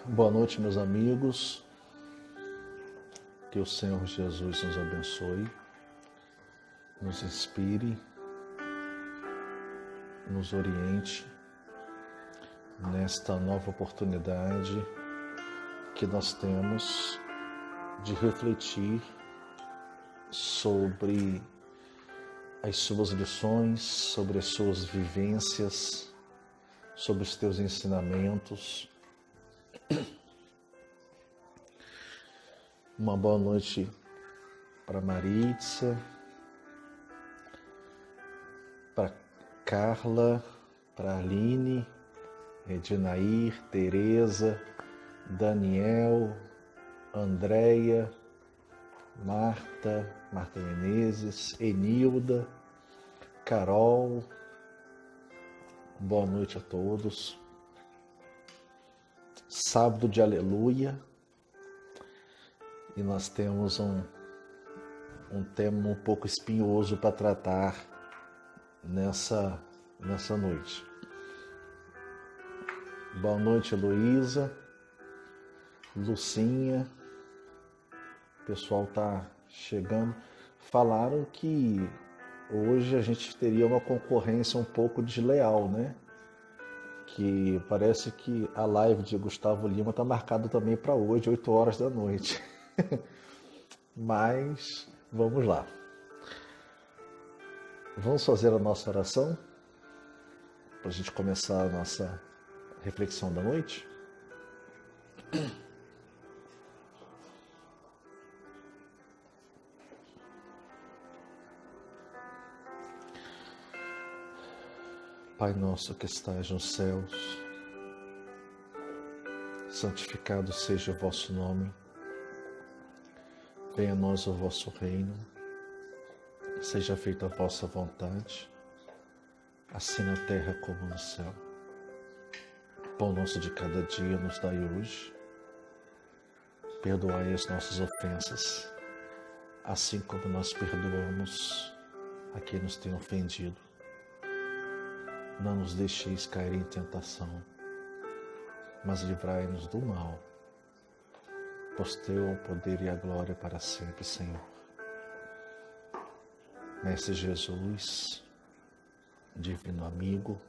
Boa noite, meus amigos. Que o Senhor Jesus nos abençoe, nos inspire, nos oriente nesta nova oportunidade que nós temos de refletir sobre as suas lições, sobre as suas vivências, sobre os teus ensinamentos. Uma boa noite para Maritza, para Carla, para Aline, Ednair, Tereza, Daniel, Andréia, Marta Menezes, Enilda, Carol. Boa noite a todos. Sábado de Aleluia. E nós temos um tema um pouco espinhoso para tratar nessa noite. Boa noite, Heloísa, Lucinha. O pessoal está chegando. Falaram que hoje a gente teria uma concorrência um pouco desleal, né? Que parece que a live de Gustavo Lima está marcada também para hoje, 8 horas da noite. Mas vamos lá. Vamos fazer a nossa oração para a gente começar a nossa reflexão da noite. Pai nosso que estais nos céus, santificado seja o vosso nome. Venha a nós o vosso reino, seja feita a vossa vontade, assim na terra como no céu. O pão nosso de cada dia nos dai hoje. Perdoai as nossas ofensas, assim como nós perdoamos a quem nos tem ofendido. Não nos deixeis cair em tentação, mas livrai-nos do mal. Pois teu o poder e a glória para sempre, Senhor. Mestre Jesus, divino amigo,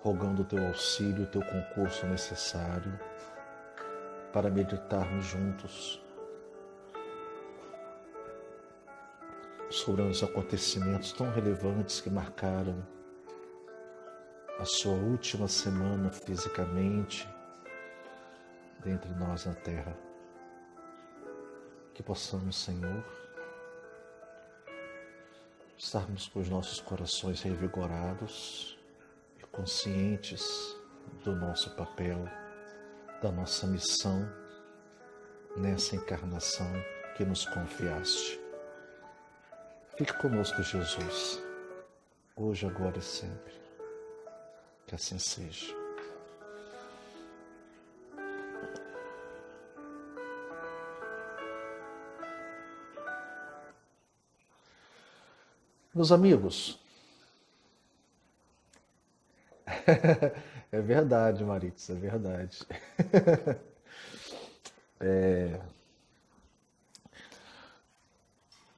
rogando o teu auxílio, o teu concurso necessário para meditarmos juntos sobre os acontecimentos tão relevantes que marcaram a sua última semana fisicamente dentre nós na terra. Que possamos, Senhor, estarmos com os nossos corações revigorados e conscientes do nosso papel, da nossa missão nessa encarnação que nos confiaste. Fique conosco, Jesus, hoje, agora e sempre. Que assim seja. Meus amigos, é verdade, Maritza, é verdade.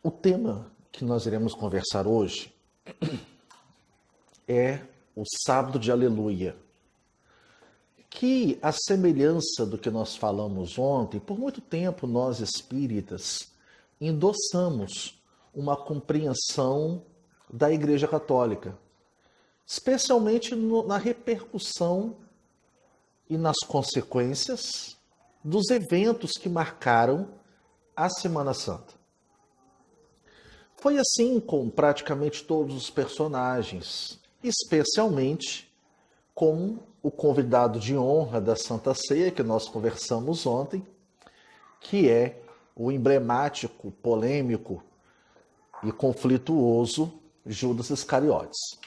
O tema que nós iremos conversar hoje é o Sábado de Aleluia, que, a semelhança do que nós falamos ontem, por muito tempo nós espíritas endossamos uma compreensão da Igreja Católica, especialmente na repercussão e nas consequências dos eventos que marcaram a Semana Santa. Foi assim com praticamente todos os personagens, especialmente com o convidado de honra da Santa Ceia, que nós conversamos ontem, que é o emblemático, polêmico e conflituoso Judas Iscariotes.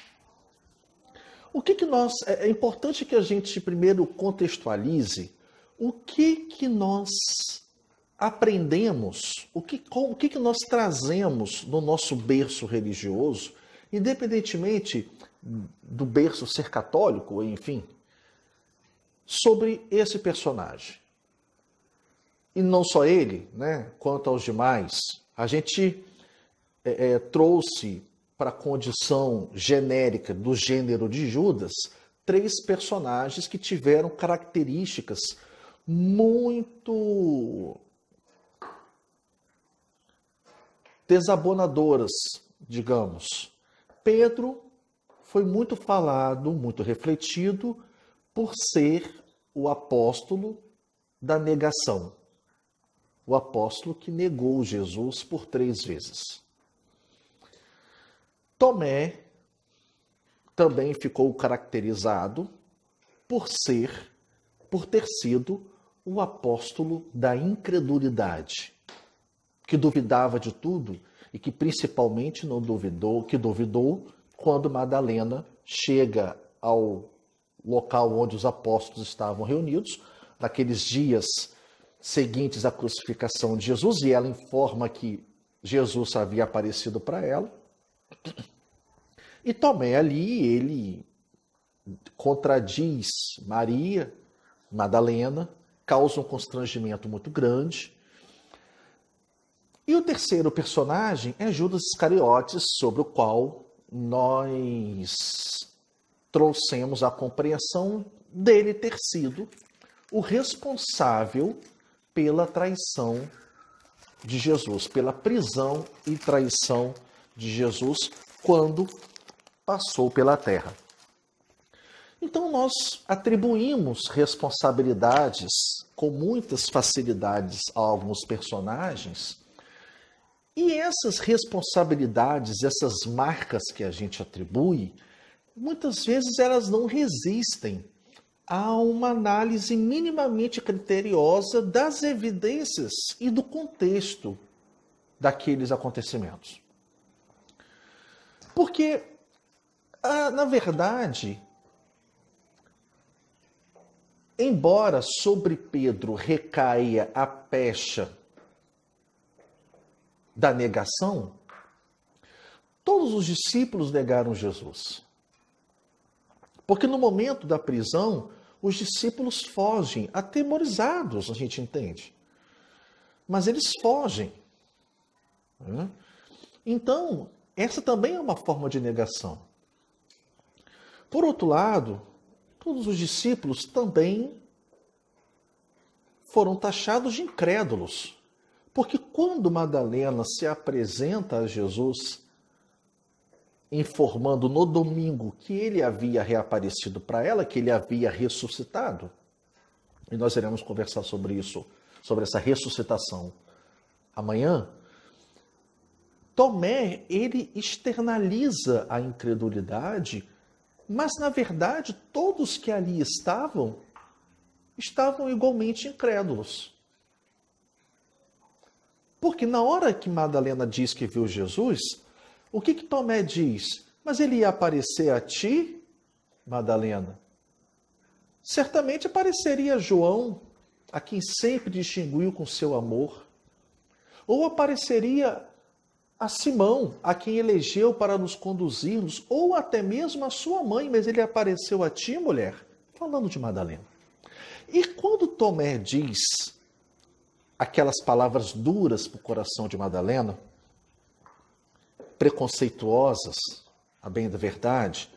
É importante que a gente primeiro contextualize o que nós aprendemos, o que nós trazemos no nosso berço religioso, independentemente do berço ser católico, enfim, sobre esse personagem. E não só ele, né? Quanto aos demais, a gente trouxe para a condição genérica do gênero de Judas 3 personagens que tiveram características muito desabonadoras, digamos. Pedro foi muito falado, muito refletido, por ser o apóstolo da negação. O apóstolo que negou Jesus por 3 vezes. Tomé também ficou caracterizado por ter sido o apóstolo da incredulidade, que duvidava de tudo e que principalmente duvidou quando Madalena chega ao local onde os apóstolos estavam reunidos, naqueles dias seguintes à crucificação de Jesus, e ela informa que Jesus havia aparecido para ela. E Tomé ali, ele contradiz Maria, Madalena, causa um constrangimento muito grande. E o terceiro personagem é Judas Iscariotes, sobre o qual nós trouxemos a compreensão dele ter sido o responsável pela traição de Jesus, pela prisão e traição de Jesus quando passou pela terra. Então nós atribuímos responsabilidades com muitas facilidades a alguns personagens, e essas responsabilidades, essas marcas que a gente atribui, muitas vezes elas não resistem a uma análise minimamente criteriosa das evidências e do contexto daqueles acontecimentos. Porque, na verdade, embora sobre Pedro recaia a pecha da negação, todos os discípulos negaram Jesus. Porque no momento da prisão, os discípulos fogem, atemorizados, a gente entende. Mas eles fogem. Então, essa também é uma forma de negação. Por outro lado, todos os discípulos também foram taxados de incrédulos. Porque quando Madalena se apresenta a Jesus, informando no domingo que ele havia reaparecido para ela, que ele havia ressuscitado, e nós iremos conversar sobre isso, sobre essa ressuscitação amanhã, Tomé, ele externaliza a incredulidade, mas na verdade todos que ali estavam igualmente incrédulos. Porque na hora que Madalena diz que viu Jesus, o que Tomé diz? Mas ele ia aparecer a ti, Madalena? Certamente apareceria a João, a quem sempre distinguiu com seu amor. Ou apareceria a Simão, a quem elegeu para nos conduzirmos, ou até mesmo a sua mãe, mas ele apareceu a ti, mulher? Falando de Madalena. E quando Tomé diz aquelas palavras duras para o coração de Madalena, preconceituosas, a bem da verdade,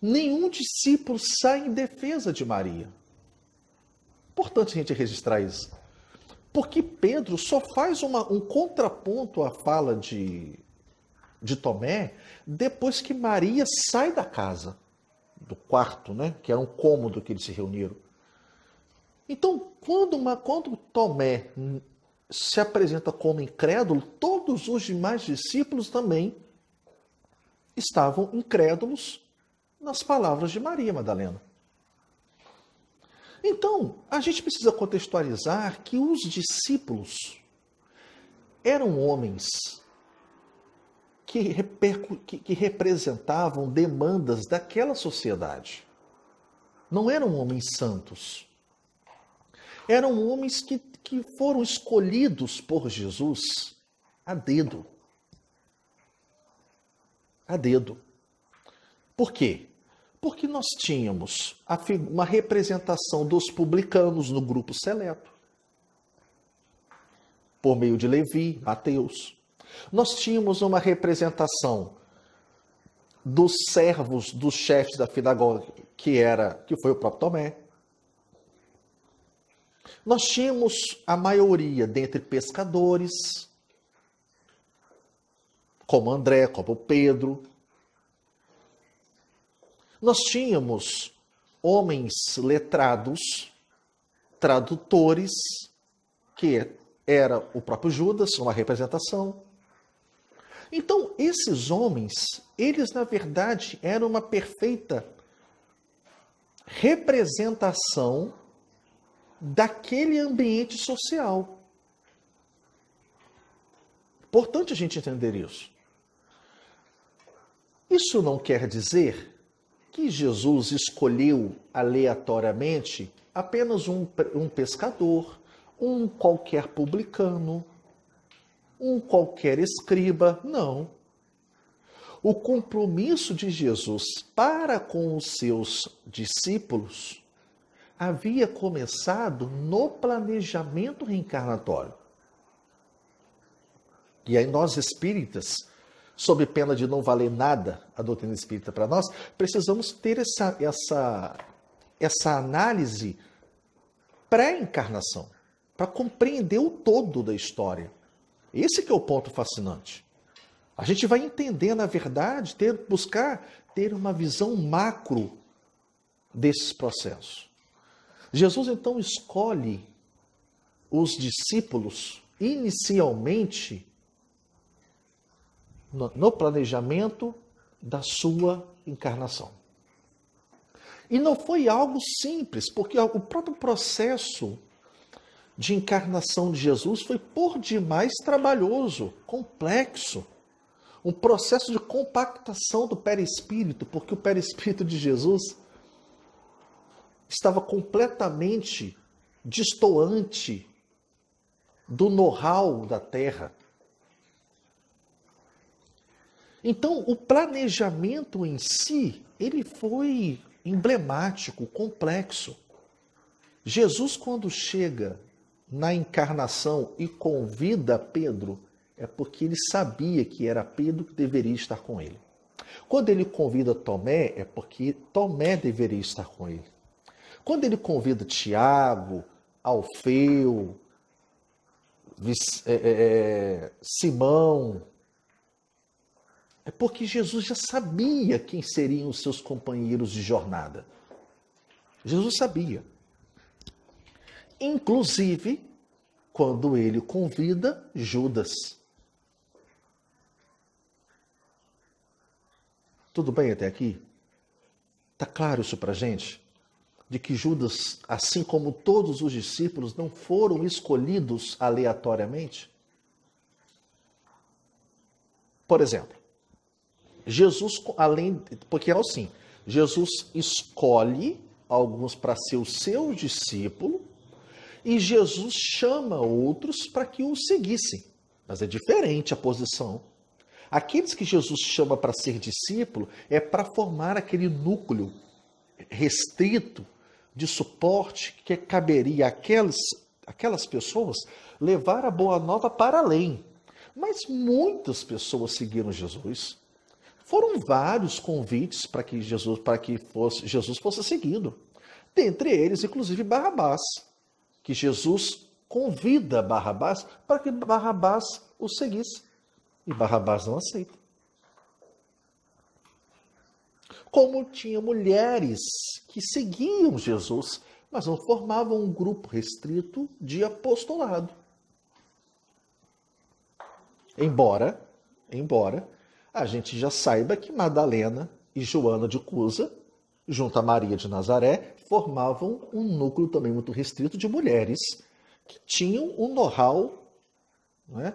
nenhum discípulo sai em defesa de Maria. Importante a gente registrar isso. Porque Pedro só faz um contraponto à fala de Tomé depois que Maria sai da casa, do quarto, né, que era um cômodo que eles se reuniram. Então, quando Tomé se apresenta como incrédulo, todos os demais discípulos também estavam incrédulos nas palavras de Maria Madalena. Então, a gente precisa contextualizar que os discípulos eram homens que representavam demandas daquela sociedade. Não eram homens santos. Eram homens que foram escolhidos por Jesus a dedo. A dedo. Por quê? Porque nós tínhamos uma representação dos publicanos no grupo seleto, por meio de Levi, Mateus. Nós tínhamos uma representação dos servos, dos chefes da sinagoga, que foi o próprio Tomé. Nós tínhamos a maioria dentre pescadores, como André, como Pedro. Nós tínhamos homens letrados, tradutores, que era o próprio Judas, uma representação. Então, esses homens, eles na verdade eram uma perfeita representação daquele ambiente social. Importante a gente entender isso. Isso não quer dizer que Jesus escolheu aleatoriamente apenas um pescador, um qualquer publicano, um qualquer escriba. Não. O compromisso de Jesus para com os seus discípulos havia começado no planejamento reencarnatório. E aí nós espíritas, sob pena de não valer nada a doutrina espírita para nós, precisamos ter essa análise pré-encarnação, para compreender o todo da história. Esse que é o ponto fascinante. A gente vai entender, na verdade, buscar ter uma visão macro desses processos. Jesus, então, escolhe os discípulos inicialmente no planejamento da sua encarnação. E não foi algo simples, porque o próprio processo de encarnação de Jesus foi por demais trabalhoso, complexo. Um processo de compactação do perispírito, porque o perispírito de Jesus estava completamente distoante do know-how da Terra. Então, o planejamento em si, ele foi emblemático, complexo. Jesus, quando chega na encarnação e convida Pedro, é porque ele sabia que era Pedro que deveria estar com ele. Quando ele convida Tomé, é porque Tomé deveria estar com ele. Quando ele convida Tiago, Alfeu, Simão, é porque Jesus já sabia quem seriam os seus companheiros de jornada. Jesus sabia. Inclusive, quando ele convida Judas. Tudo bem até aqui? Está claro isso para a gente? De que Judas, assim como todos os discípulos, não foram escolhidos aleatoriamente? Por exemplo, Jesus, porque é assim, Jesus escolhe alguns para ser o seu discípulo e Jesus chama outros para que o seguissem. Mas é diferente a posição. Aqueles que Jesus chama para ser discípulo é para formar aquele núcleo restrito de suporte que caberia àquelas pessoas levar a boa nova para além. Mas muitas pessoas seguiram Jesus. Foram vários convites para que Jesus fosse seguido. Dentre eles, inclusive, Barrabás, que Jesus convida Barrabás para que Barrabás o seguisse. E Barrabás não aceita. Como tinha mulheres que seguiam Jesus, mas não formavam um grupo restrito de apostolado. Embora a gente já saiba que Madalena e Joana de Cusa, junto a Maria de Nazaré, formavam um núcleo também muito restrito de mulheres que tinham um know-how, né,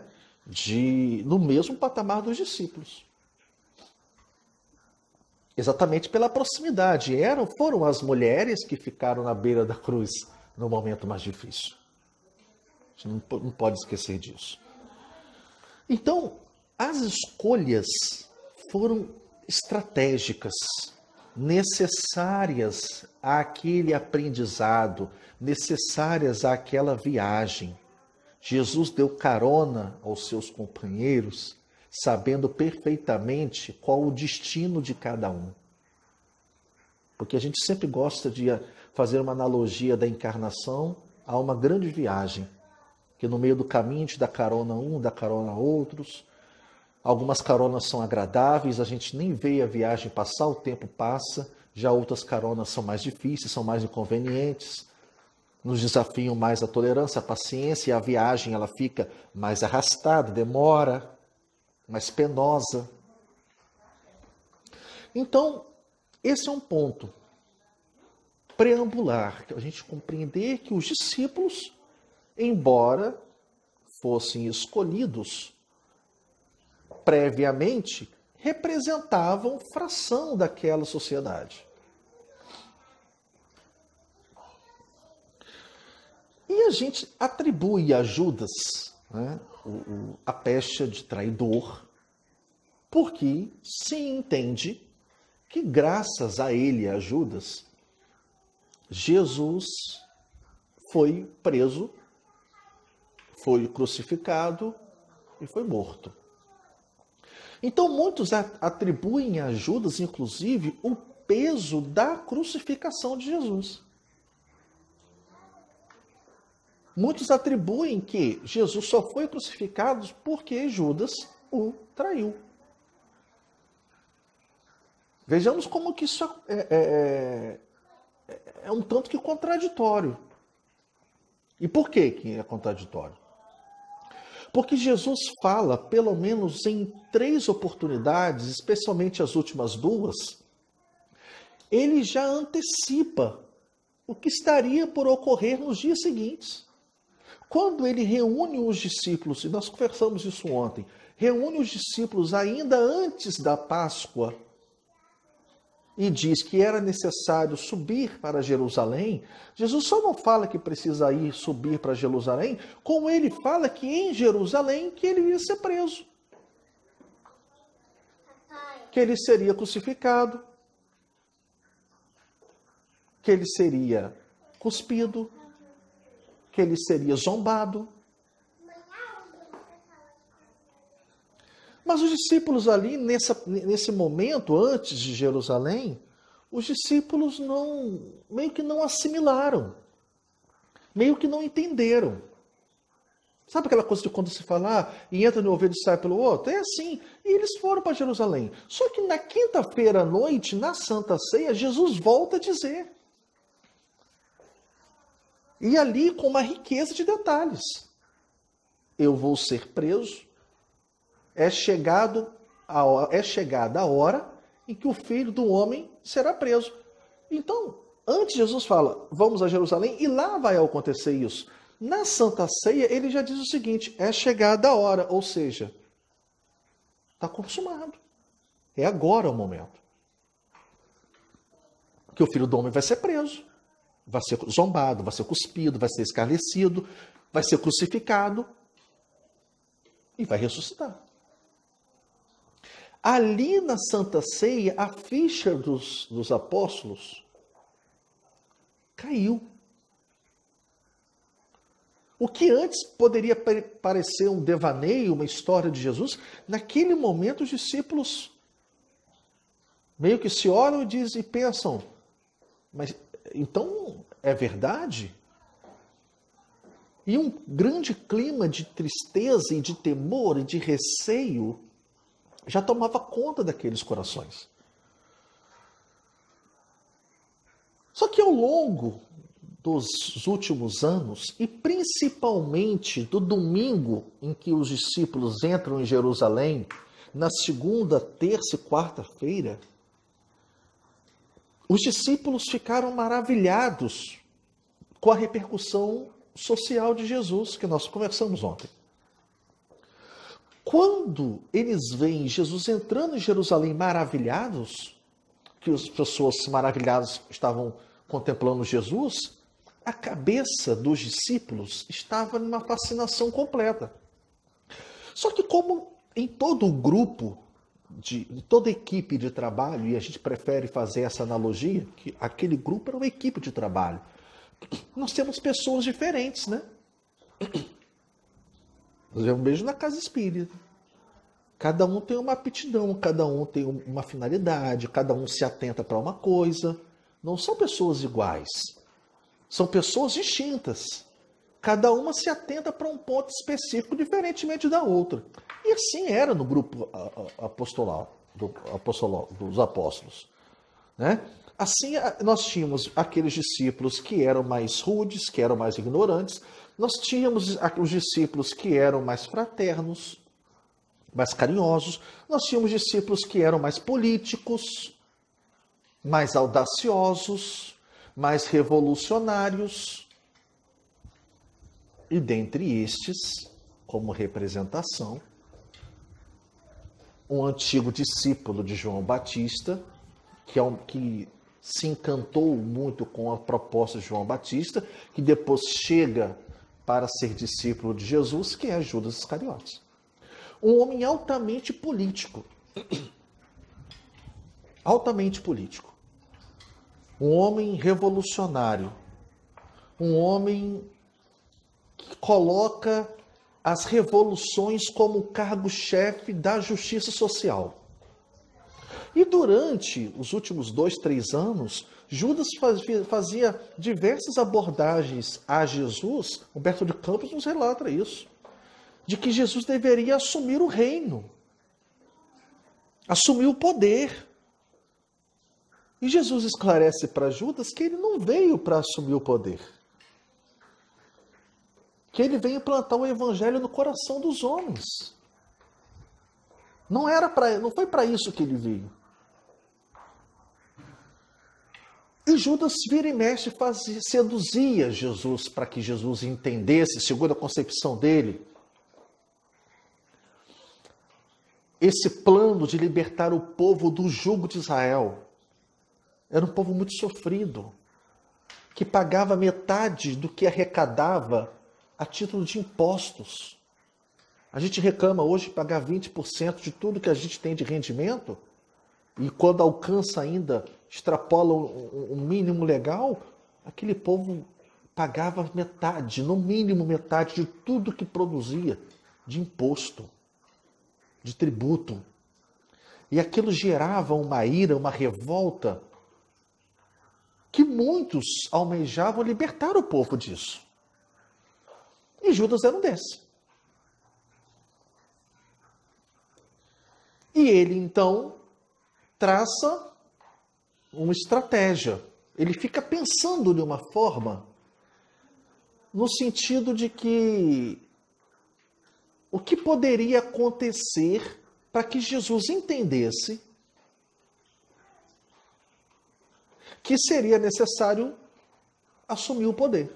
no mesmo patamar dos discípulos. Exatamente pela proximidade. Foram as mulheres que ficaram na beira da cruz no momento mais difícil. A gente não pode esquecer disso. Então, as escolhas foram estratégicas. necessárias àquele aprendizado, necessárias àquela viagem. Jesus deu carona aos seus companheiros, sabendo perfeitamente qual o destino de cada um. Porque a gente sempre gosta de fazer uma analogia da encarnação a uma grande viagem, que no meio do caminho a gente dá carona a um, dá carona a outros. Algumas caronas são agradáveis, a gente nem vê a viagem passar, o tempo passa. Já outras caronas são mais difíceis, são mais inconvenientes, nos desafiam mais a tolerância, a paciência, e a viagem ela fica mais arrastada, demora, mais penosa. Então, esse é um ponto preambular, a gente compreender que os discípulos, embora fossem escolhidos previamente, representavam fração daquela sociedade. E a gente atribui a Judas, né, a pecha de traidor, porque se entende que graças a ele, a Judas, Jesus foi preso, foi crucificado e foi morto. Então muitos atribuem a Judas, inclusive, o peso da crucificação de Jesus. Muitos atribuem que Jesus só foi crucificado porque Judas o traiu. Vejamos como que isso é um tanto que contraditório. E por que é contraditório? Porque Jesus fala, pelo menos em 3 oportunidades, especialmente as últimas 2, ele já antecipa o que estaria por ocorrer nos dias seguintes. Quando ele reúne os discípulos, e nós conversamos isso ontem, reúne os discípulos ainda antes da Páscoa e diz que era necessário subir para Jerusalém, Jesus só não fala que precisa subir para Jerusalém, como ele fala que em Jerusalém que ele ia ser preso, que ele seria crucificado, que ele seria cuspido, que ele seria zombado. Mas os discípulos ali, nesse momento, antes de Jerusalém, os discípulos meio que não assimilaram, meio que não entenderam. Sabe aquela coisa de quando se fala, e entra no ouvido e sai pelo outro? É assim. E eles foram para Jerusalém. Só que na quinta-feira à noite, na Santa Ceia, Jesus volta a dizer. E ali com uma riqueza de detalhes. Eu vou ser preso. É chegada a hora em que o Filho do Homem será preso. Então, antes Jesus fala, vamos a Jerusalém, e lá vai acontecer isso. Na Santa Ceia, ele já diz o seguinte, é chegada a hora, ou seja, está consumado. É agora o momento. Que o Filho do Homem vai ser preso, vai ser zombado, vai ser cuspido, vai ser escarnecido, vai ser crucificado e vai ressuscitar. Ali na Santa Ceia, a ficha dos apóstolos caiu. O que antes poderia parecer um devaneio, uma história de Jesus, naquele momento os discípulos meio que se olham e pensam, mas então é verdade? E um grande clima de tristeza e de temor e de receio já tomava conta daqueles corações. Só que ao longo dos últimos anos, e principalmente do domingo em que os discípulos entram em Jerusalém, na segunda, terça e quarta-feira, os discípulos ficaram maravilhados com a repercussão social de Jesus, que nós conversamos ontem. Quando eles veem Jesus entrando em Jerusalém maravilhados, que as pessoas maravilhadas estavam contemplando Jesus, a cabeça dos discípulos estava numa fascinação completa. Só que como em todo o grupo de toda equipe de trabalho, e a gente prefere fazer essa analogia, que aquele grupo era uma equipe de trabalho. Nós temos pessoas diferentes, né? Eu vejo na casa espírita. Cada um tem uma aptidão, cada um tem uma finalidade, cada um se atenta para uma coisa. Não são pessoas iguais. São pessoas distintas. Cada uma se atenta para um ponto específico, diferentemente da outra. E assim era no grupo apostolau, dos apóstolos. Né? Assim, nós tínhamos aqueles discípulos que eram mais rudes, que eram mais ignorantes. Nós tínhamos os discípulos que eram mais fraternos, mais carinhosos. Nós tínhamos discípulos que eram mais políticos, mais audaciosos, mais revolucionários. E dentre estes, como representação, um antigo discípulo de João Batista, que se encantou muito com a proposta de João Batista, que depois chega para ser discípulo de Jesus, que é Judas Iscariotes. Um homem altamente político. Altamente político. Um homem revolucionário. Um homem que coloca as revoluções como cargo-chefe da justiça social. E durante os últimos 2, 3 anos, Judas fazia diversas abordagens a Jesus. Humberto de Campos nos relata isso. De que Jesus deveria assumir o reino. Assumir o poder. E Jesus esclarece para Judas que ele não veio para assumir o poder. Que ele veio plantar o evangelho no coração dos homens. Não foi para isso que ele veio. E Judas vira e mexe, seduzia Jesus para que Jesus entendesse, segundo a concepção dele, esse plano de libertar o povo do jugo de Israel. Era um povo muito sofrido, que pagava metade do que arrecadava a título de impostos. A gente reclama hoje de pagar 20% de tudo que a gente tem de rendimento, e quando alcança ainda, extrapola um mínimo legal, aquele povo pagava metade, no mínimo metade de tudo que produzia de imposto, de tributo. E aquilo gerava uma ira, uma revolta, que muitos almejavam libertar o povo disso. E Judas era um desses. E ele, então, traça uma estratégia. Ele fica pensando de uma forma no sentido de que o que poderia acontecer para que Jesus entendesse que seria necessário assumir o poder.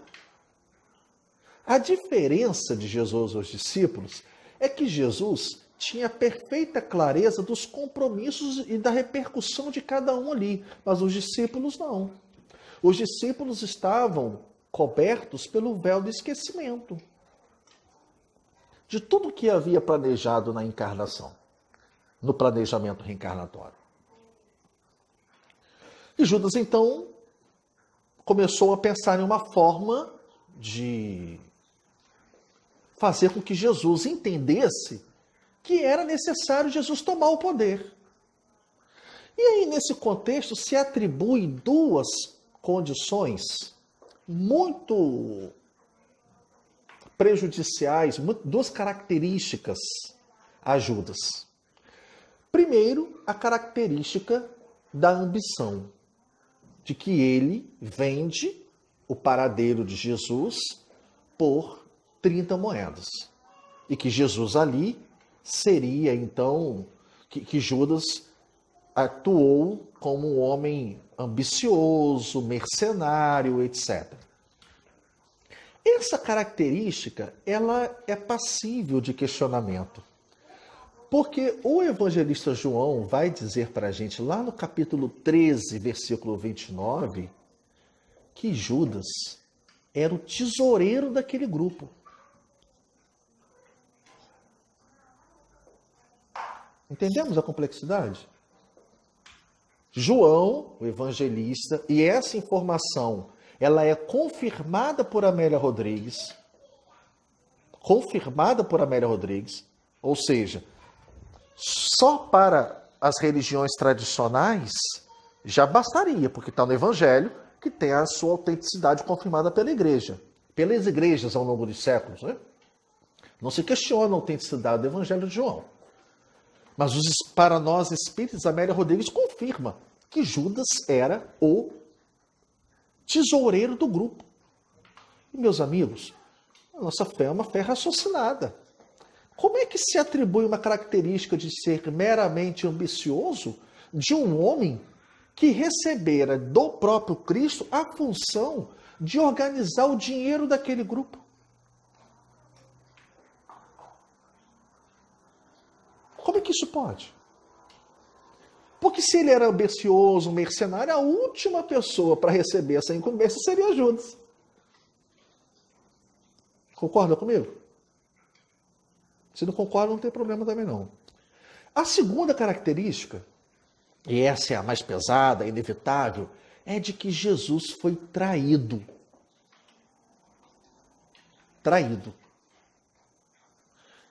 A diferença de Jesus aos discípulos é que Jesus tinha perfeita clareza dos compromissos e da repercussão de cada um ali, mas os discípulos não. Os discípulos estavam cobertos pelo véu do esquecimento de tudo que havia planejado na encarnação, no planejamento reencarnatório. E Judas, então, começou a pensar em uma forma de fazer com que Jesus entendesse que era necessário Jesus tomar o poder. E aí, nesse contexto, se atribuem duas condições muito prejudiciais, duas características a Judas. Primeiro, a característica da ambição, de que ele vende o paradeiro de Jesus por 30 moedas. E que Jesus ali seria, então, que Judas atuou como um homem ambicioso, mercenário, etc. Essa característica, ela é passível de questionamento. Porque o evangelista João vai dizer para a gente, lá no capítulo 13, versículo 29, que Judas era o tesoureiro daquele grupo. Entendemos a complexidade? João, o evangelista, e essa informação, ela é confirmada por Amélia Rodrigues, ou seja, só para as religiões tradicionais já bastaria, porque está no Evangelho, que tem a sua autenticidade confirmada pela igreja, pelas igrejas ao longo dos séculos. Né? Não se questiona a autenticidade do Evangelho de João. Mas para nós espíritas, Amélia Rodrigues confirma que Judas era o tesoureiro do grupo. E, meus amigos, a nossa fé é uma fé raciocinada. Como é que se atribui uma característica de ser meramente ambicioso de um homem que recebera do próprio Cristo a função de organizar o dinheiro daquele grupo? Como é que isso pode? Porque se ele era ambicioso, mercenário, a última pessoa para receber essa incumbência seria Judas. Concorda comigo? Se não concorda, não tem problema também não. A segunda característica, e essa é a mais pesada, inevitável, é de que Jesus foi traído. Traído.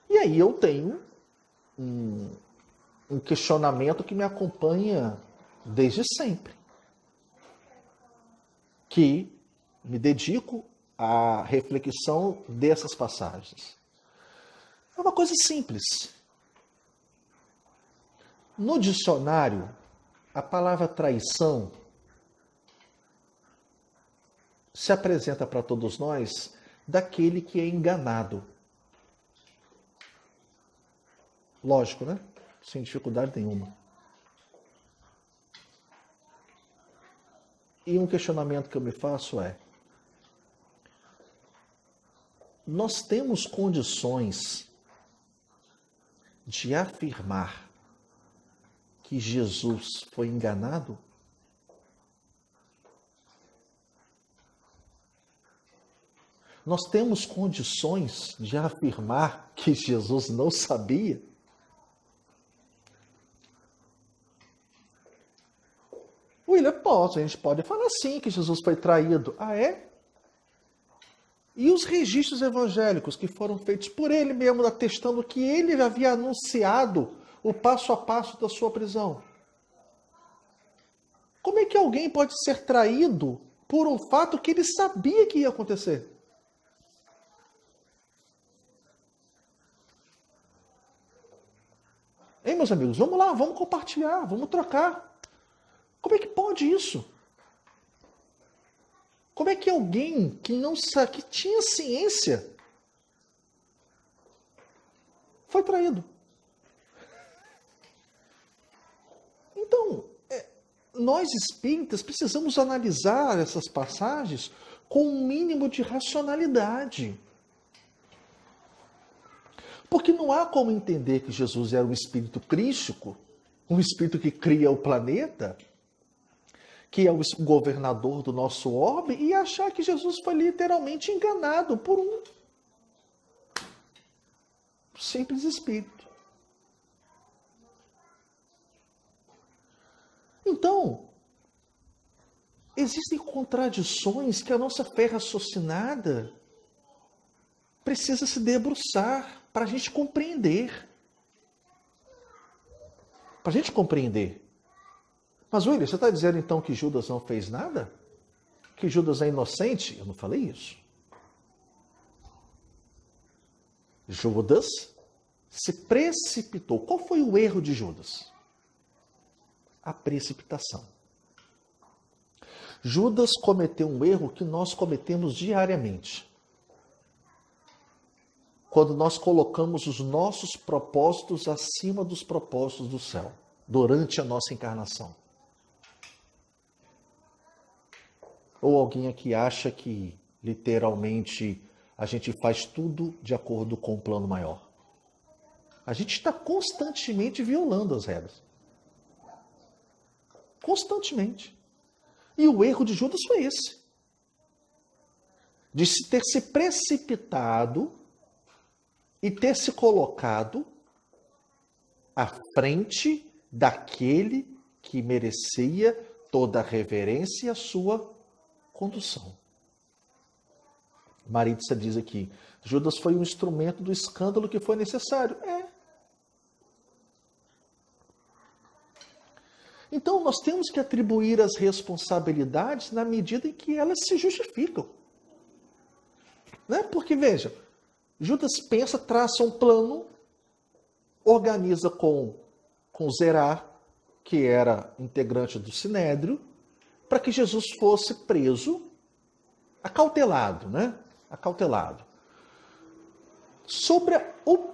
E aí eu tenho um questionamento que me acompanha desde sempre. Que me dedico à reflexão dessas passagens. É uma coisa simples. No dicionário, a palavra traição se apresenta para todos nós daquele que é enganado. Lógico, né? Sem dificuldade nenhuma. E um questionamento que eu me faço é: nós temos condições de afirmar que Jesus foi enganado? Nós temos condições de afirmar que Jesus não sabia? William, a gente pode falar sim que Jesus foi traído. Ah, é? E os registros evangélicos que foram feitos por ele mesmo, atestando que ele havia anunciado o passo a passo da sua prisão? Como é que alguém pode ser traído por um fato que ele sabia que ia acontecer? Hein, meus amigos? Vamos lá, vamos compartilhar, vamos trocar. Como é que pode isso? Como é que alguém que não sabe, que tinha ciência, foi traído? Então, nós espíritas precisamos analisar essas passagens com um mínimo de racionalidade. Porque não há como entender que Jesus era um espírito crístico, um espírito que cria o planeta, que é o governador do nosso orbe, e achar que Jesus foi literalmente enganado por um simples espírito. Então, existem contradições que a nossa fé raciocinada precisa se debruçar para a gente compreender. Para a gente compreender. Mas, William, você está dizendo então que Judas não fez nada? Que Judas é inocente? Eu não falei isso. Judas se precipitou. Qual foi o erro de Judas? A precipitação. Judas cometeu um erro que nós cometemos diariamente. Quando nós colocamos os nossos propósitos acima dos propósitos do céu, durante a nossa encarnação. Ou alguém aqui acha que, literalmente, a gente faz tudo de acordo com o plano maior. A gente está constantemente violando as regras. Constantemente. E o erro de Judas foi esse. De ter se precipitado e ter se colocado à frente daquele que merecia toda a reverência e a sua condução. Maritza diz aqui, Judas foi um instrumento do escândalo que foi necessário. Então, nós temos que atribuir as responsabilidades na medida em que elas se justificam. Né? Porque, veja, Judas pensa, traça um plano, organiza com Zerá, que era integrante do Sinédrio, para que Jesus fosse preso, acautelado, né? Acautelado. Sobre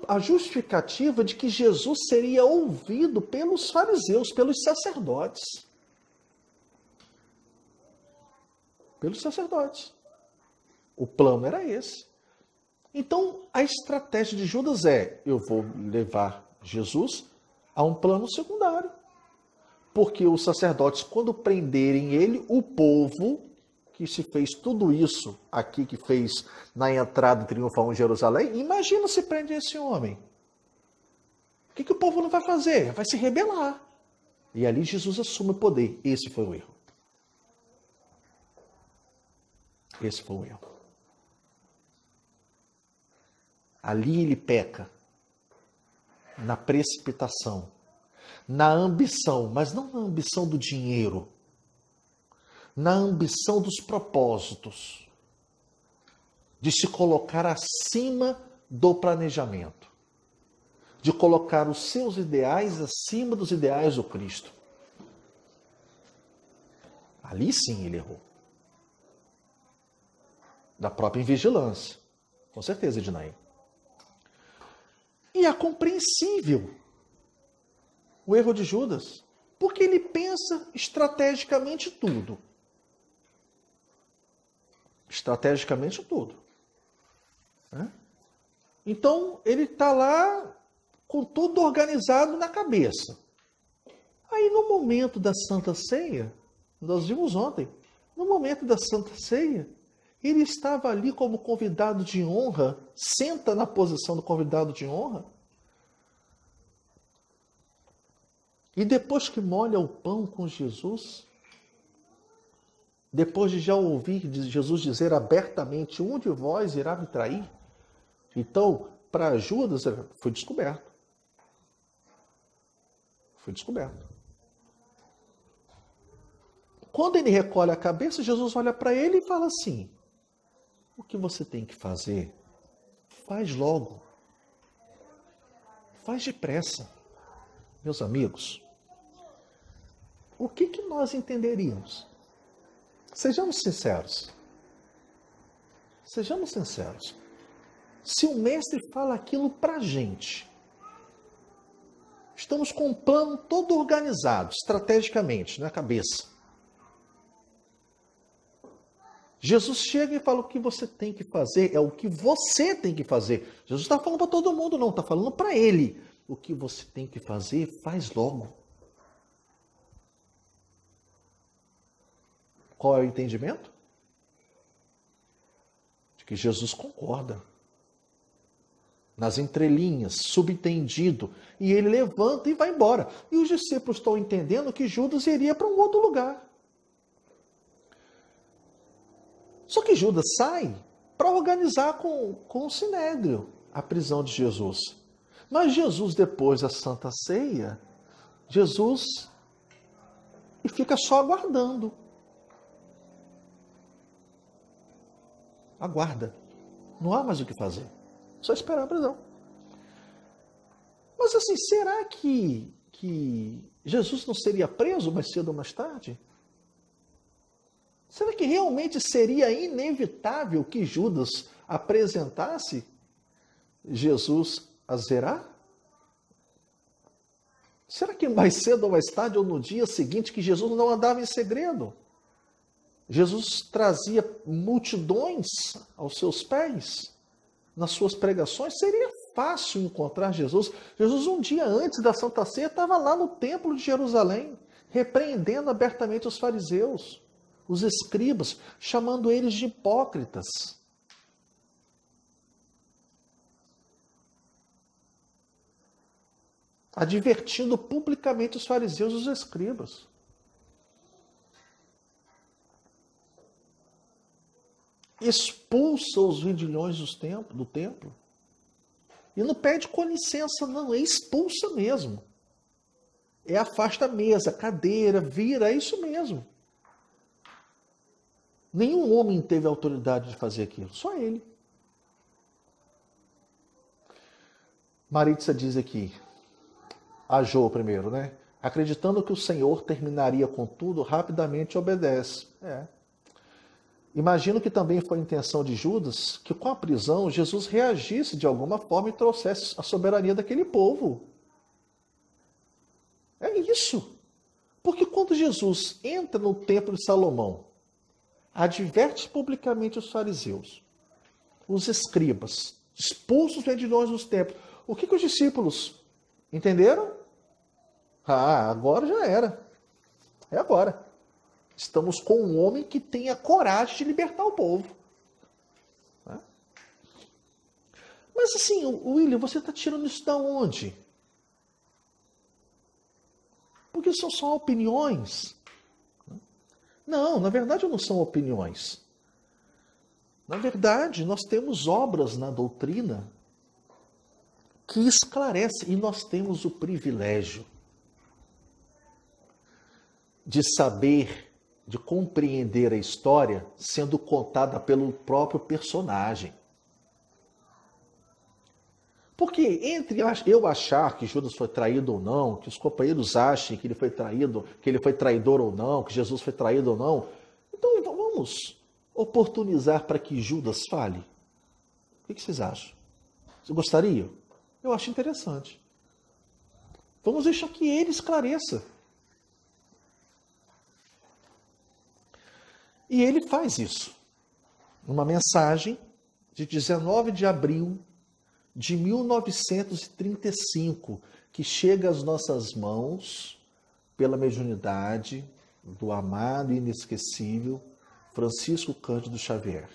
a justificativa de que Jesus seria ouvido pelos fariseus, pelos sacerdotes. Pelos sacerdotes. O plano era esse. Então, a estratégia de Judas é, eu vou levar Jesus a um plano secundário. Porque os sacerdotes, quando prenderem ele, o povo que se fez tudo isso aqui, que fez na entrada triunfal em Jerusalém, imagina se prende esse homem. O que o povo não vai fazer? Vai se rebelar. E ali Jesus assume o poder. Esse foi o erro. Esse foi o erro. Ali ele peca na precipitação, na ambição, mas não na ambição do dinheiro, na ambição dos propósitos, de se colocar acima do planejamento, de colocar os seus ideais acima dos ideais do Cristo. Ali sim ele errou. Da própria invigilância. Com certeza, Ednaí. E é compreensível o erro de Judas, porque ele pensa estrategicamente tudo. Estrategicamente tudo. Né? Então, ele está lá com tudo organizado na cabeça. Aí, no momento da Santa Ceia, nós vimos ontem, no momento da Santa Ceia, ele estava ali como convidado de honra, senta na posição do convidado de honra, e depois que molha o pão com Jesus, depois de já ouvir Jesus dizer abertamente, um de vós irá me trair, então, para Judas, foi descoberto. Foi descoberto. Quando ele recolhe a cabeça, Jesus olha para ele e fala assim, o que você tem que fazer, faz logo. Faz depressa. Meus amigos, o que nós entenderíamos? Sejamos sinceros. Sejamos sinceros. Se o mestre fala aquilo para a gente, estamos com um plano todo organizado, estrategicamente, na cabeça. Jesus chega e fala o que você tem que fazer, é o que você tem que fazer. Jesus está falando para todo mundo, não, está falando para ele. O que você tem que fazer, faz logo. Qual é o entendimento? De que Jesus concorda. Nas entrelinhas, subentendido. E ele levanta e vai embora. E os discípulos estão entendendo que Judas iria para um outro lugar. Só que Judas sai para organizar com o Sinédrio a prisão de Jesus. Mas Jesus, depois da Santa Ceia, Jesus e fica só aguardando. Aguarda. Não há mais o que fazer. Só esperar a prisão. Mas assim, será que Jesus não seria preso mais cedo ou mais tarde? Será que realmente seria inevitável que Judas apresentasse Jesus a Zerá? Será que mais cedo ou mais tarde, ou no dia seguinte, que Jesus não andava em segredo? Jesus trazia multidões aos seus pés, nas suas pregações. Seria fácil encontrar Jesus. Jesus, um dia antes da Santa Ceia, estava lá no templo de Jerusalém, repreendendo abertamente os fariseus, os escribas, chamando eles de hipócritas. advertindo publicamente os fariseus e os escribas. Expulsa os vendilhões do templo. E não pede com licença, não, é expulsa mesmo. É afasta a mesa, cadeira, vira, é isso mesmo. Nenhum homem teve autoridade de fazer aquilo, só ele. Maritza diz aqui, a Jô primeiro, né? Acreditando que o Senhor terminaria com tudo, rapidamente obedece. Imagino que também foi a intenção de Judas que com a prisão Jesus reagisse de alguma forma e trouxesse a soberania daquele povo. É isso. Porque quando Jesus entra no templo de Salomão, adverte publicamente os fariseus, os escribas, expulsa os vendilhões dos templos. O que os discípulos entenderam? Agora já era. É agora. Estamos com um homem que tem a coragem de libertar o povo. Mas assim, William, você está tirando isso da onde? Porque são só opiniões. Não, na verdade não são opiniões. Na verdade, nós temos obras na doutrina que esclarecem, e nós temos o privilégio de saber, de compreender a história sendo contada pelo próprio personagem. Porque entre eu achar que Judas foi traído ou não, que os companheiros achem que ele foi traído, que ele foi traidor ou não, que Jesus foi traído ou não, então vamos oportunizar para que Judas fale. O que vocês acham? Você gostaria? Eu acho interessante. Vamos deixar que ele esclareça. E ele faz isso. Uma mensagem de 19 de abril de 1935, que chega às nossas mãos pela mediunidade do amado e inesquecível Francisco Cândido Xavier,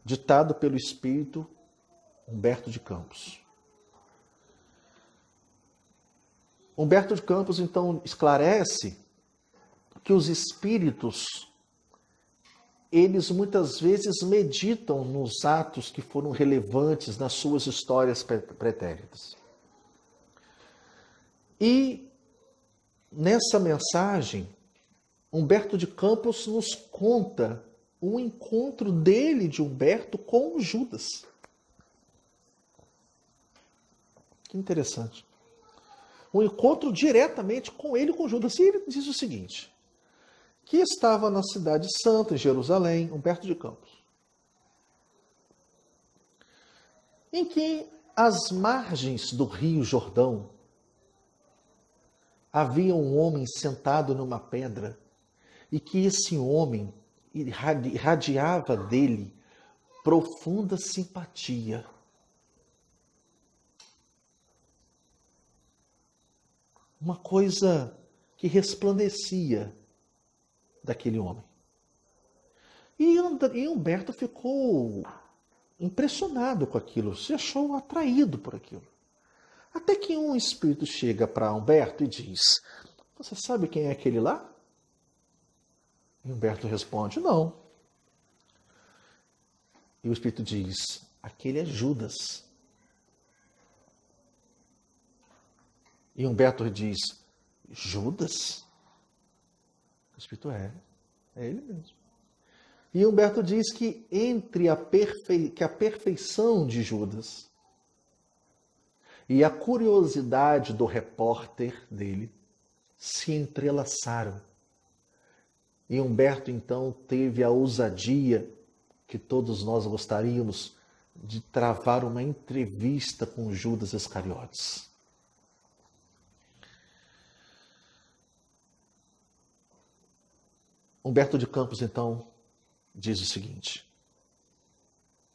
ditado pelo espírito Humberto de Campos. Humberto de Campos, então, esclarece que os espíritos, eles muitas vezes meditam nos atos que foram relevantes nas suas histórias pretéritas. E nessa mensagem, Humberto de Campos nos conta o encontro dele, de Humberto, com Judas. Que interessante. Um encontro diretamente com ele e com Judas. E ele diz o seguinte, que estava na cidade santa, em Jerusalém, Humberto de Campos, em que às margens do rio Jordão havia um homem sentado numa pedra e que esse homem irradiava dele profunda simpatia. Uma coisa que resplandecia daquele homem. E Humberto ficou impressionado com aquilo, se achou atraído por aquilo. Até que um espírito chega para Humberto e diz, você sabe quem é aquele lá? E Humberto responde, não. E o espírito diz, aquele é Judas. E Humberto diz, Judas? O espírito é ele mesmo. E Humberto diz que entre que a perfeição de Judas e a curiosidade do repórter dele se entrelaçaram. E Humberto, então, teve a ousadia que todos nós gostaríamos de travar uma entrevista com Judas Iscariotes. Humberto de Campos, então, diz o seguinte,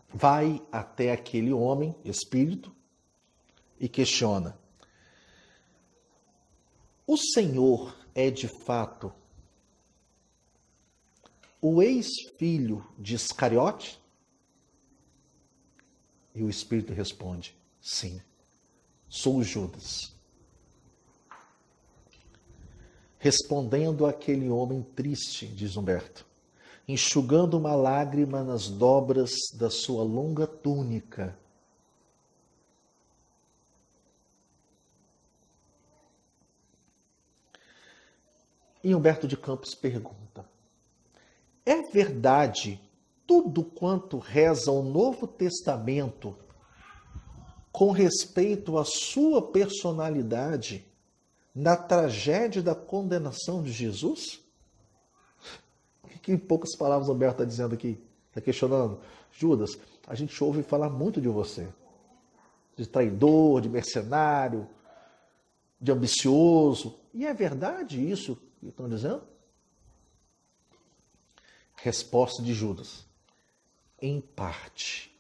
vai até aquele homem, espírito, e questiona, o Senhor é de fato o ex-filho de Iscariote? E o espírito responde, sim. Sou Judas. Respondendo àquele homem triste, diz Humberto, enxugando uma lágrima nas dobras da sua longa túnica. E Humberto de Campos pergunta: é verdade tudo quanto reza o Novo Testamento com respeito à sua personalidade na tragédia da condenação de Jesus? O que em poucas palavras Humberto está dizendo aqui? Está questionando. Judas, a gente ouve falar muito de você. De traidor, de mercenário, de ambicioso. E é verdade isso que estão dizendo? Resposta de Judas: em parte.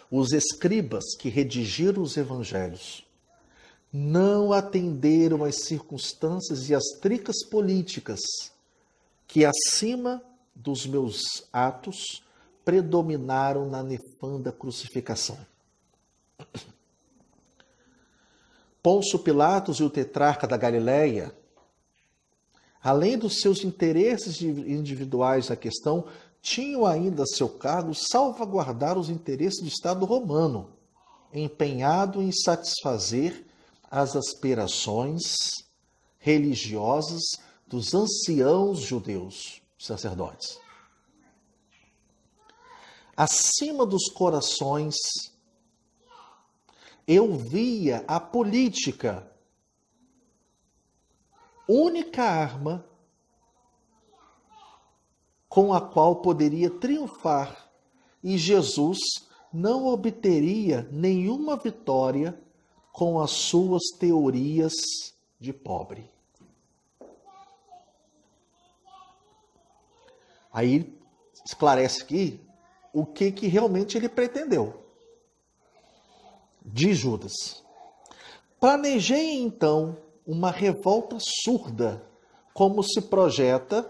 Os escribas que redigiram os evangelhos não atenderam às circunstâncias e às tricas políticas que, acima dos meus atos, predominaram na nefanda crucificação. Pôncio Pilatos e o tetrarca da Galileia, além dos seus interesses individuais na questão, tinham ainda a seu cargo salvaguardar os interesses do Estado romano, empenhado em satisfazer as aspirações religiosas dos anciãos judeus, sacerdotes. Acima dos corações, eu via a política, única arma com a qual poderia triunfar, e Jesus não obteria nenhuma vitória com as suas teorias de pobre. Aí esclarece aqui o que realmente ele pretendeu. De Judas: planejei então uma revolta surda, como se projeta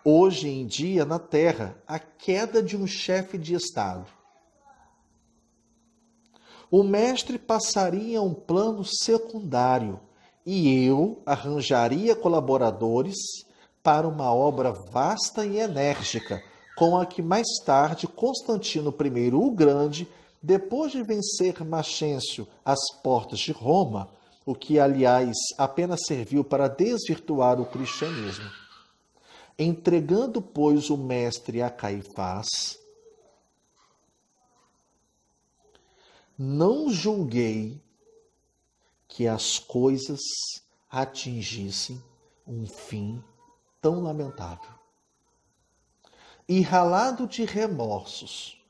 hoje em dia na Terra a queda de um chefe de Estado. O mestre passaria a um plano secundário e eu arranjaria colaboradores para uma obra vasta e enérgica, com a que mais tarde Constantino I o Grande, depois de vencer Maxêncio às portas de Roma, o que, aliás, apenas serviu para desvirtuar o cristianismo, entregando, pois, o mestre a Caifás, não julguei que as coisas atingissem um fim tão lamentável. E, ralado de remorsos,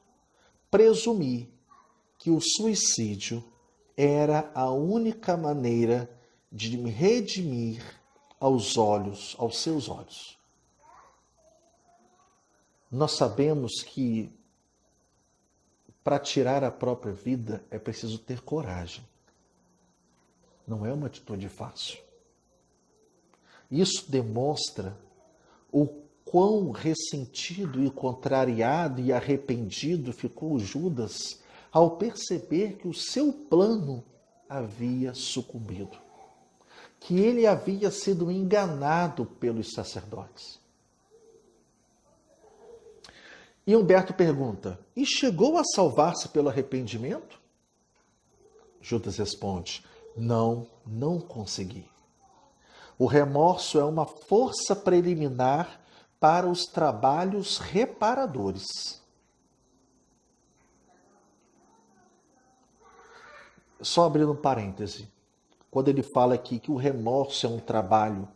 presumi que o suicídio era a única maneira de me redimir aos seus olhos. Nós sabemos que para tirar a própria vida é preciso ter coragem. Não é uma atitude fácil. Isso demonstra o quão ressentido e contrariado e arrependido ficou Judas ao perceber que o seu plano havia sucumbido, que ele havia sido enganado pelos sacerdotes. E Humberto pergunta: e chegou a salvar-se pelo arrependimento? Judas responde: não consegui. O remorso é uma força preliminar para os trabalhos reparadores. Só abrindo um parêntese, quando ele fala aqui que o remorso é um trabalho,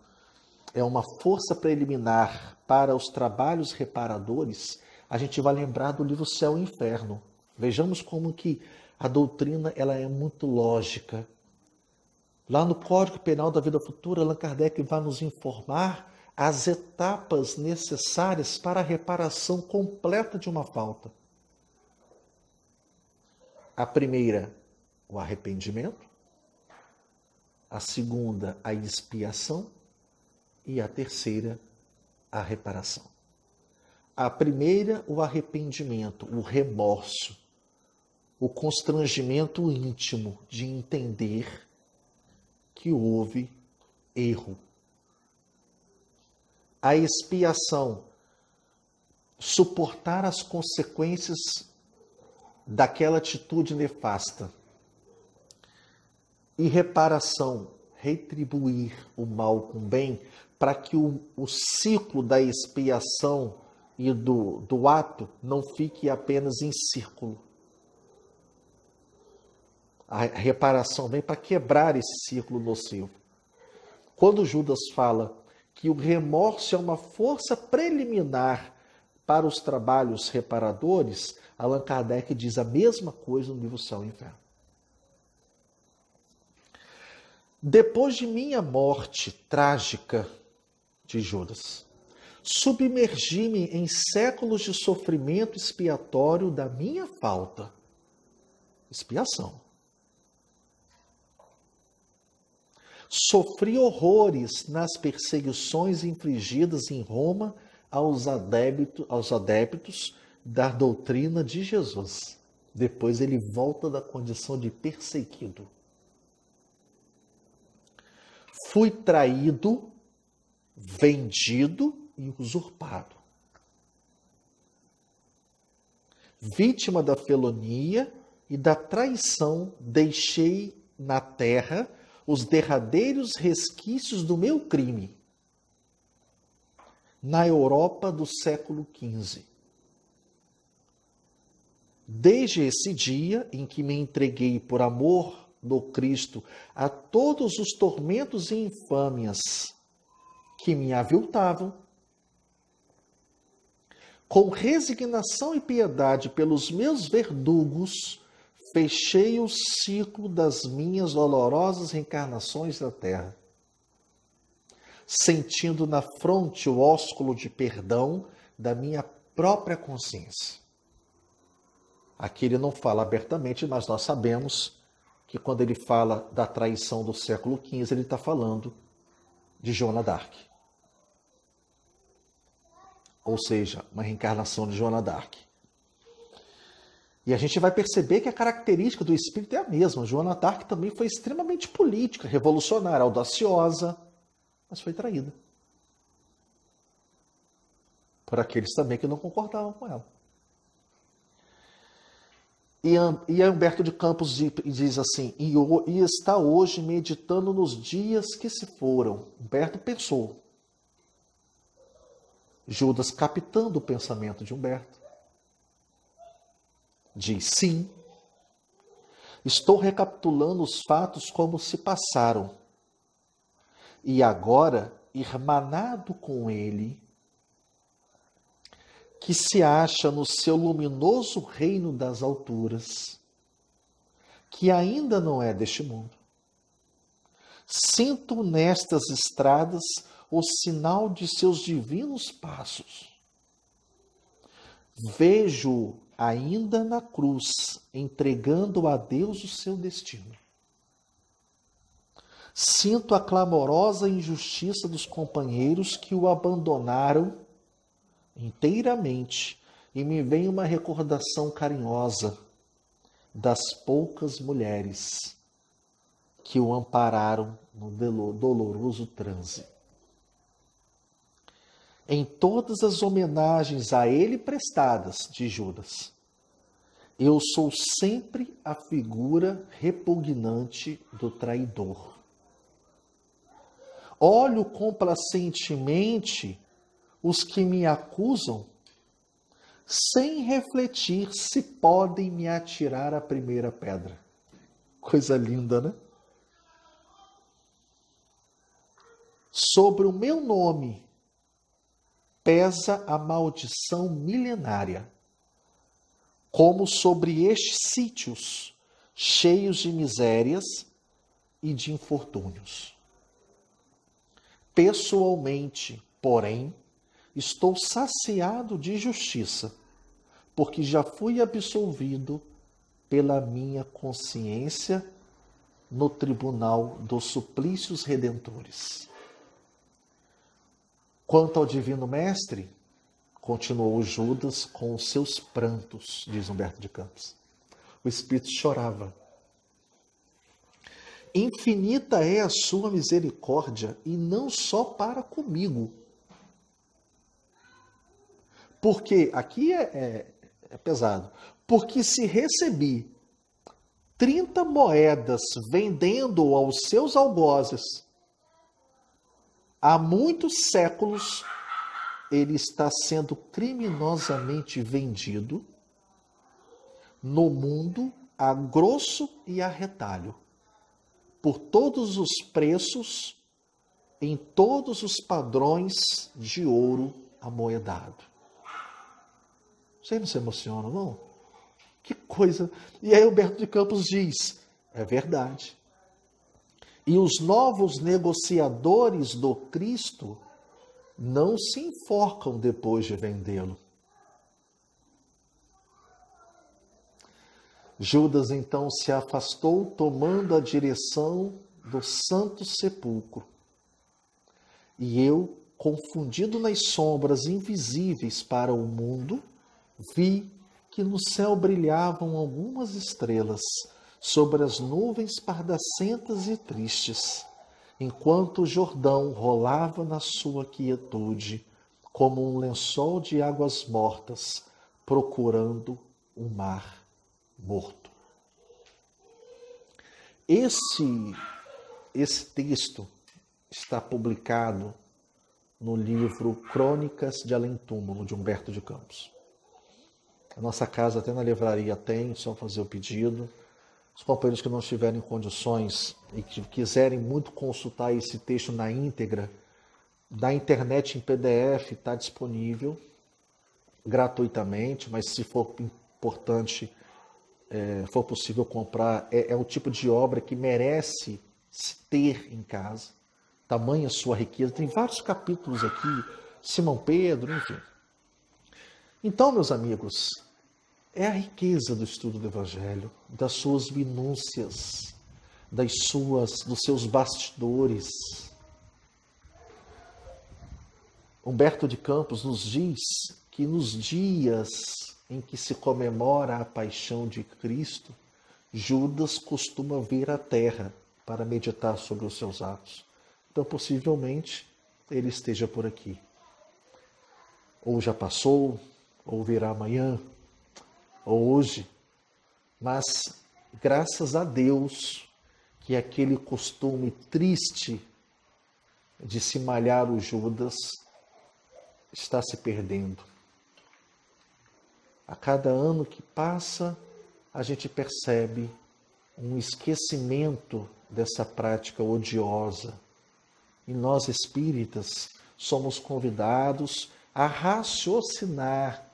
é uma força preliminar para os trabalhos reparadores, a gente vai lembrar do livro Céu e Inferno. Vejamos como que a doutrina ela é muito lógica. Lá no Código Penal da Vida Futura, Allan Kardec vai nos informar as etapas necessárias para a reparação completa de uma falta. A primeira, o arrependimento. A segunda, a expiação. E a terceira, a reparação. A primeira, o arrependimento, o remorso. o constrangimento íntimo de entender que houve erro. A expiação, suportar as consequências daquela atitude nefasta. E reparação, retribuir o mal com o bem, para que o ciclo da expiação e do ato não fique apenas em círculo. A reparação vem para quebrar esse círculo nocivo. Quando Judas fala que o remorso é uma força preliminar para os trabalhos reparadores, Allan Kardec diz a mesma coisa no livro Céu e Inferno. Depois de minha morte trágica, de Judas, submergi-me em séculos de sofrimento expiatório da minha falta. Expiação. Sofri horrores nas perseguições infligidas em Roma aos adeptos da doutrina de Jesus. Depois ele volta da condição de perseguido. Fui traído, vendido e usurpado. Vítima da felonia e da traição, deixei na terra os derradeiros resquícios do meu crime. Na Europa do século XV. Desde esse dia em que me entreguei por amor do Cristo a todos os tormentos e infâmias que me aviltavam, com resignação e piedade pelos meus verdugos, fechei o ciclo das minhas dolorosas reencarnações na terra, sentindo na fronte o ósculo de perdão da minha própria consciência. Aqui ele não fala abertamente, mas nós sabemos que quando ele fala da traição do século XV, ele está falando de Joana d'Arc. Ou seja, uma reencarnação de Joana d'Arc. E a gente vai perceber que a característica do espírito é a mesma. Joana d'Arc também foi extremamente política, revolucionária, audaciosa, mas foi traída por aqueles também que não concordavam com ela. E Humberto de Campos diz assim, e está hoje meditando nos dias que se foram. Humberto pensou. Judas, captando o pensamento de Humberto, diz, sim, estou recapitulando os fatos como se passaram. E agora, irmanado com ele, que se acha no seu luminoso reino das alturas, que ainda não é deste mundo. Sinto nestas estradas o sinal de seus divinos passos. Vejo ainda na cruz, entregando a Deus o seu destino. Sinto a clamorosa injustiça dos companheiros que o abandonaram inteiramente, e me vem uma recordação carinhosa das poucas mulheres que o ampararam no doloroso transe. Em todas as homenagens a ele prestadas de Judas, eu sou sempre a figura repugnante do traidor. Olho complacentemente os que me acusam, sem refletir se podem me atirar a primeira pedra. Coisa linda, né? Sobre o meu nome pesa a maldição milenária, como sobre estes sítios cheios de misérias e de infortúnios. Pessoalmente, porém, estou saciado de justiça, porque já fui absolvido pela minha consciência no tribunal dos suplícios redentores. Quanto ao Divino Mestre, continuou Judas com os seus prantos, diz Humberto de Campos. O Espírito chorava. Infinita é a sua misericórdia, e não só para comigo. Porque, aqui é pesado, porque se recebi 30 moedas vendendo aos seus algozes, há muitos séculos ele está sendo criminosamente vendido no mundo a grosso e a retalho, por todos os preços, em todos os padrões de ouro amoedado. Você não se emociona, não? Que coisa! E aí Humberto de Campos diz, é verdade. E os novos negociadores do Cristo não se enforcam depois de vendê-lo. Judas então se afastou, tomando a direção do Santo Sepulcro. E eu, confundido nas sombras invisíveis para o mundo, vi que no céu brilhavam algumas estrelas sobre as nuvens pardacentas e tristes, enquanto o Jordão rolava na sua quietude, como um lençol de águas mortas, procurando o mar morto. Esse texto está publicado no livro Crônicas de Além-Túmulo, de Humberto de Campos. A nossa casa até na livraria tem, só fazer o pedido. Os companheiros que não estiverem em condições e que quiserem muito consultar esse texto na íntegra, da internet em PDF está disponível gratuitamente, mas se for importante, for possível comprar, é o tipo de obra que merece se ter em casa, tamanha sua riqueza. Tem vários capítulos aqui, Simão Pedro, enfim. Então, meus amigos, é a riqueza do estudo do Evangelho, das suas minúcias, dos seus bastidores. Humberto de Campos nos diz que nos dias em que se comemora a paixão de Cristo, Judas costuma vir à terra para meditar sobre os seus atos. Então, possivelmente, ele esteja por aqui. Ou já passou, ou virá amanhã, ou hoje. Mas, graças a Deus, que aquele costume triste de se malhar o Judas está se perdendo. A cada ano que passa, a gente percebe um esquecimento dessa prática odiosa. E nós espíritas somos convidados a raciocinar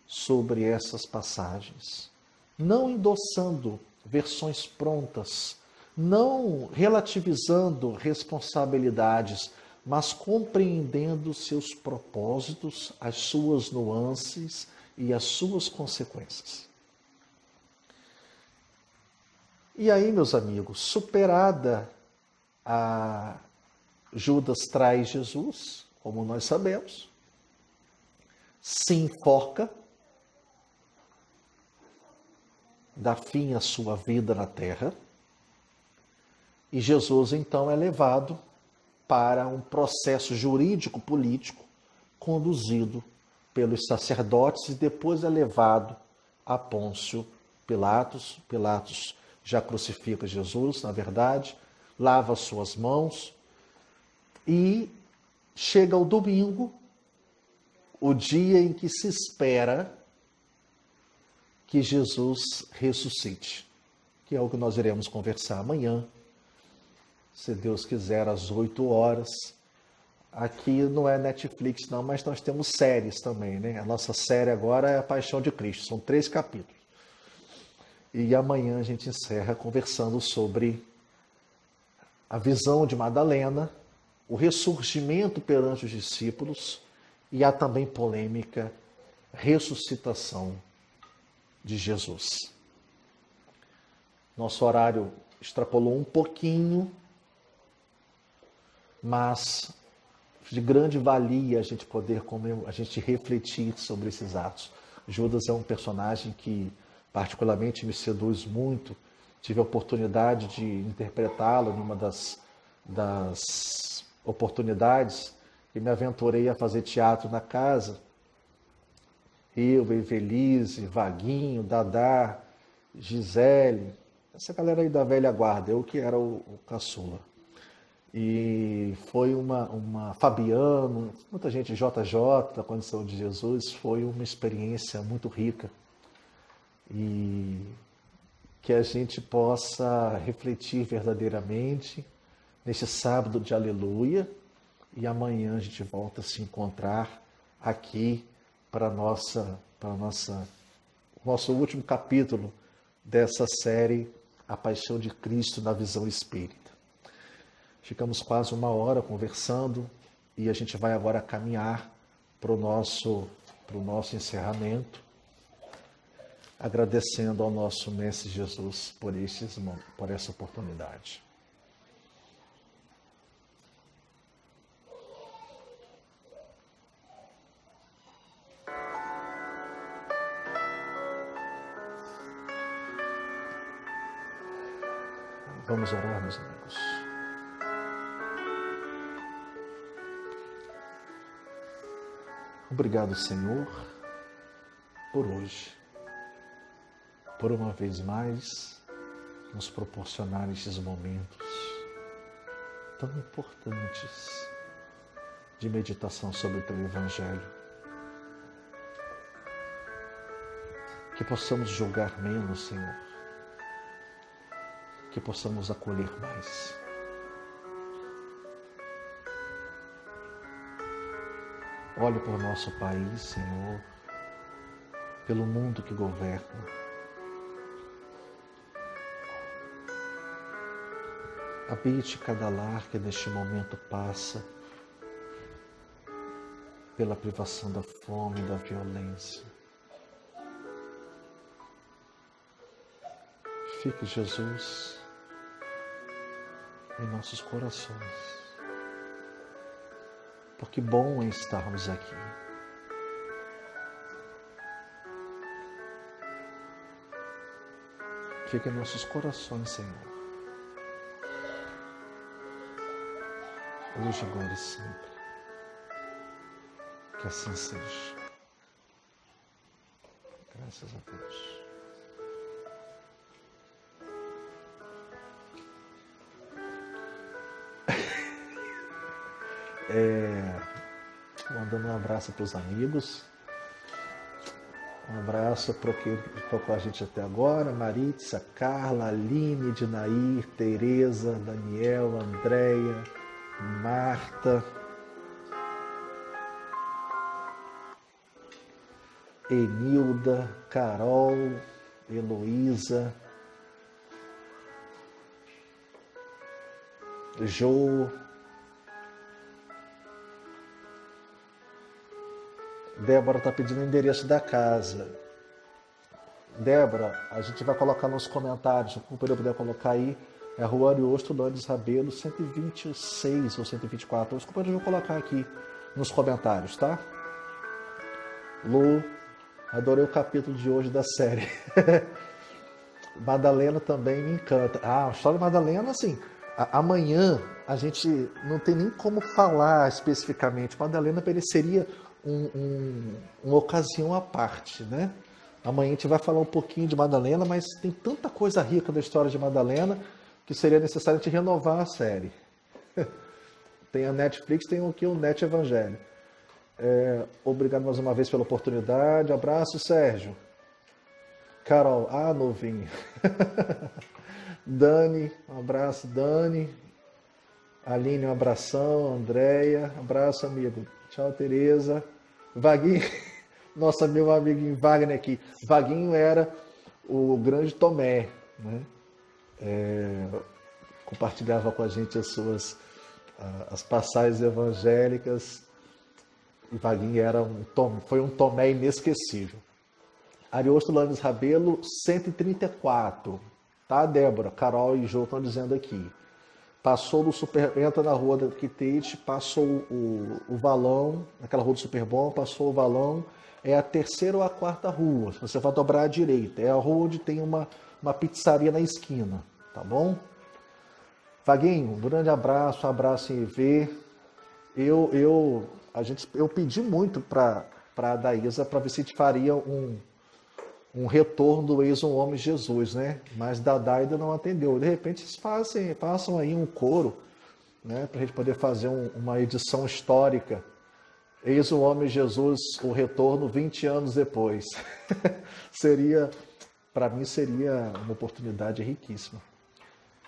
sobre essas passagens, não endossando versões prontas, não relativizando responsabilidades, mas compreendendo seus propósitos, as suas nuances e as suas consequências. E aí, meus amigos, superada a Judas traz Jesus, como nós sabemos, se enforca, dá fim à sua vida na terra, e Jesus então é levado para um processo jurídico-político conduzido pelos sacerdotes e depois é levado a Pôncio Pilatos. Pilatos já crucifica Jesus, na verdade, lava suas mãos e chega o domingo, o dia em que se espera que Jesus ressuscite, que é o que nós iremos conversar amanhã, se Deus quiser, às 8 horas. Aqui não é Netflix não, mas nós temos séries também, né? A nossa série agora é a Paixão de Cristo, são 3 capítulos. E amanhã a gente encerra conversando sobre a visão de Madalena, o ressurgimento perante os discípulos e a também polêmica ressuscitação de Jesus. Nosso horário extrapolou um pouquinho, mas de grande valia a gente poder a gente refletir sobre esses atos. Judas é um personagem que particularmente me seduz muito. Tive a oportunidade de interpretá-lo numa das oportunidades que me aventurei a fazer teatro na casa. Eu, Evelise, Vaguinho, Dadá, Gisele, essa galera aí da velha guarda, eu que era o caçula. E foi uma Fabiano, muita gente, JJ, da Condição de Jesus, foi uma experiência muito rica. E que a gente possa refletir verdadeiramente nesse sábado de aleluia, e amanhã a gente volta a se encontrar aqui para o nosso último capítulo dessa série A Paixão de Cristo na Visão Espírita. Ficamos quase uma hora conversando e a gente vai agora caminhar para o nosso encerramento, agradecendo ao nosso Mestre Jesus por essa oportunidade. Vamos orar, meus amigos. Obrigado, Senhor, por hoje, por uma vez mais nos proporcionar esses momentos tão importantes de meditação sobre o Teu Evangelho. Que possamos julgar menos, Senhor, que possamos acolher mais. Olhe por nosso país, Senhor, pelo mundo que governa. Habite cada lar que neste momento passa pela privação da fome e da violência. Fique, Jesus, em nossos corações, porque bom é estarmos aqui. Fique em nossos corações, Senhor, hoje, agora e sempre. Que assim seja. Graças a Deus. Mandando um abraço para os amigos, um abraço para quem ficou com a gente até agora: Maritza, Carla, Aline, Dinair, Tereza, Daniel, Andréia, Marta, Enilda, Carol, Heloísa, Jo, Débora está pedindo o endereço da casa. Débora, a gente vai colocar nos comentários, se o companheiro puder colocar aí, é a Rua Ariosto Landes Rabelo, 126 ou 124. Os companheiros vão colocar aqui nos comentários, tá? Lu, adorei o capítulo de hoje da série. Madalena também me encanta. A história de Madalena, assim, amanhã a gente não tem nem como falar especificamente. Madalena mereceria uma ocasião à parte, né? Amanhã a gente vai falar um pouquinho de Madalena, mas tem tanta coisa rica da história de Madalena que seria necessário a gente renovar a série. Tem a Netflix, tem aqui o Net Evangelho. Obrigado mais uma vez pela oportunidade. Abraço, Sérgio. Carol, novinho. Dani, um abraço, Dani. Aline, um abração. Andréia, abraço, amigo. Tchau, Tereza. Vaguinho, nosso meu amiguinho Wagner aqui. Vaguinho era o grande Tomé, né? Compartilhava com a gente as passagens evangélicas. E Vaguinho foi um Tomé inesquecível. Ariosto Landes Rabelo, 134. Tá, Débora? Carol e Jô estão dizendo aqui. Passou do entra na rua da Quitete, passou o valão, naquela rua do Superbom, passou o valão, é a terceira ou a quarta rua. Você vai dobrar à direita. É a rua onde tem uma pizzaria na esquina, tá bom? Vaguinho, um grande abraço, um abraço em EV. Eu pedi muito para a Daísa para ver se a gente faria um retorno do Eis um Homem Jesus, né? Mas Dadá ainda não atendeu. De repente vocês façam aí um coro, né? Para a gente poder fazer uma edição histórica. Eis o Homem Jesus, o retorno 20 anos depois. Para mim seria uma oportunidade riquíssima.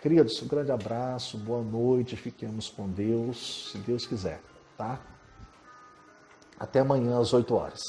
Queridos, um grande abraço, boa noite, fiquemos com Deus, se Deus quiser, tá? Até amanhã às 8 horas.